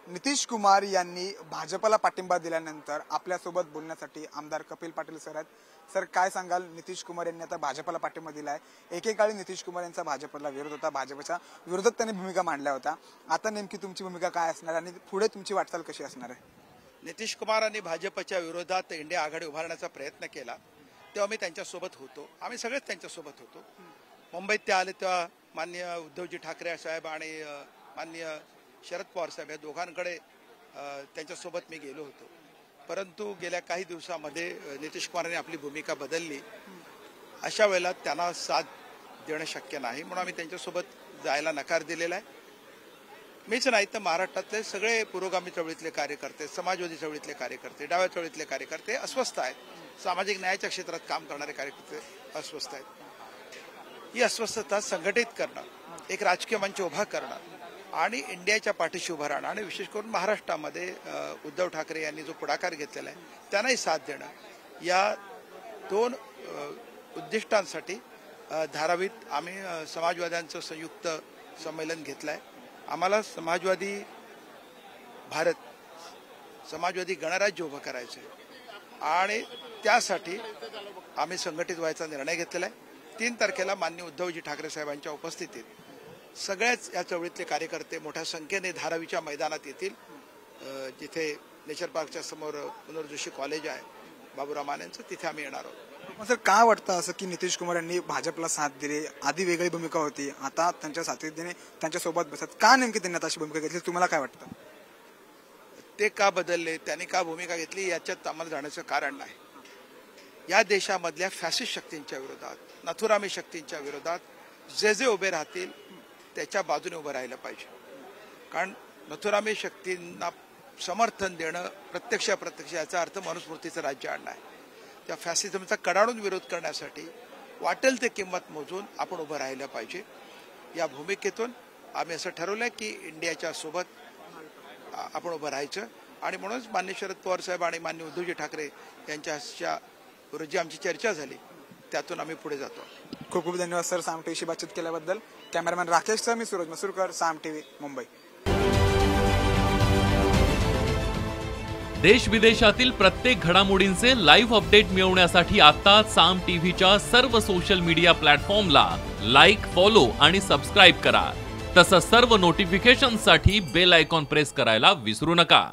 नितीश कुमार यांनी भाजपला पाठिंबा दिल्यानंतर आपल्यासोबत बोलण्यासाठी आमदार कपिल पाटील सर आहेत. सर, काय सांगाल? नितीश कुमार यांनी आता भाजपला पाठिंबा दिलाय. एकेकाळी नितीश कुमार यांचा भाजपला विरोध होता, भाजपच्या विरोधात त्यांनी भूमिका मांडल्या होत्या. आता नेमकी तुमची भूमिका काय असणार आणि पुढे तुमची वाटचाल कशी असणार आहे? नितीश कुमारांनी भाजपच्या विरोधात इंडिया आघाडी उभारण्याचा प्रयत्न केला तेव्हा मी त्यांच्यासोबत होतो. आम्ही सगळेच त्यांच्यासोबत होतो. मुंबईत ते आले तेव्हा माननीय उद्धवजी ठाकरे साहेब आणि माननीय शरद पवार साहेब या दोघांकडे त्यांच्यासोबत मी गेलो होतो. परंतु गेल्या काही दिवसामध्ये नितीश कुमारांनी आपली भूमिका बदलली. अशा वेळेला त्यांना साथ देणं शक्य नाही म्हणून आम्ही त्यांच्यासोबत जायला नकार दिलेला आहे. मीच नाही तर महाराष्ट्रातले सगळे पुरोगामी चळवळीतले कार्यकर्ते, समाजवादी चळवळीतले कार्यकर्ते, डाव्या चळवळीतले कार्यकर्ते अस्वस्थ आहेत. सामाजिक न्यायाच्या क्षेत्रात काम करणारे कार्यकर्ते अस्वस्थ आहेत. ही अस्वस्थता संघटित करणं, एक राजकीय मंच उभा करणं आणि इंडियाच्या पाठीशी उभं राहणं आणि विशेष करून महाराष्ट्रामध्ये उद्धव ठाकरे यांनी जो पुढाकार घेतलेला आहे त्यांनाही साथ देणं, या दोन उद्दिष्टांसाठी धारावीत आम्ही समाजवाद्यांचं संयुक्त संमेलन घेतलं आहे. आम्हाला समाजवादी भारत, समाजवादी गणराज्य उभं करायचं आहे आणि त्यासाठी आम्ही संघटित व्हायचा निर्णय घेतलेला आहे. 3 तारखेला माननीय उद्धवजी ठाकरे साहेबांच्या उपस्थितीत सगळ्याच या चळवळीतले कार्यकर्ते मोठ्या संख्येने धारावीच्या मैदानात येतील. जिथे नेचर पार्कच्या समोर मनोहर जोशी कॉलेज आहे बाबूराव मानेंचं, तिथे आम्ही येणार आहोत. सर, काय वाटतं असं की नितीश कुमार यांनी भाजपला साथ दिली? आधी वेगळी भूमिका होती, आता त्यांच्या साथीने त्यांच्यासोबत बसत, का नेमकी त्यांनी आता अशी भूमिका घेतली? तुम्हाला काय वाटतं? ते का बदलले, त्यांनी का भूमिका घेतली याच्यात आम्हाला जाण्याचं कारण नाही. या देशामधल्या फॅसिस्ट शक्तींच्या विरोधात, नथुरामी शक्तींच्या विरोधात जे जे उभे राहतील त्याच्या बाजूने उभं राहिलं पाहिजे. कारण नथुरामी शक्तींना समर्थन देणं प्रत्यक्ष याचा अर्थ मनुस्मृतीचं राज्य आणणं आहे. त्या फॅसिझमचा कडाडून विरोध करण्यासाठी वाटेल ते किंमत मोजून आपण उभं राहिलं पाहिजे. या भूमिकेतून आम्ही असं ठरवलंय की इंडियाच्या सोबत आपण उभं राहायचं आणि म्हणूनच माननीय शरद पवार साहेब आणि माननीय उद्धवजी ठाकरे यांच्या जी आमची चर्चा झाली त्यातून आम्ही पुढे जातो. खूप खूप धन्यवाद सर, साम टीव्हीशी बातचीत केल्याबद्दल. कॅमेरामॅन राकेश सर, मी सूरज मसूरकर, साम टीव्ही, मुंबई. देश विदेशातील प्रत्येक घडामोडींचे लाईव्ह अपडेट मिळवण्यासाठी आता साम टीव्हीच्या सर्व सोशल मीडिया प्लॅटफॉर्मला लाईक, फॉलो आणि सबस्क्राईब करा. तसंच सर्व नोटिफिकेशनसाठी बेल आयकॉन प्रेस करायला विसरू नका.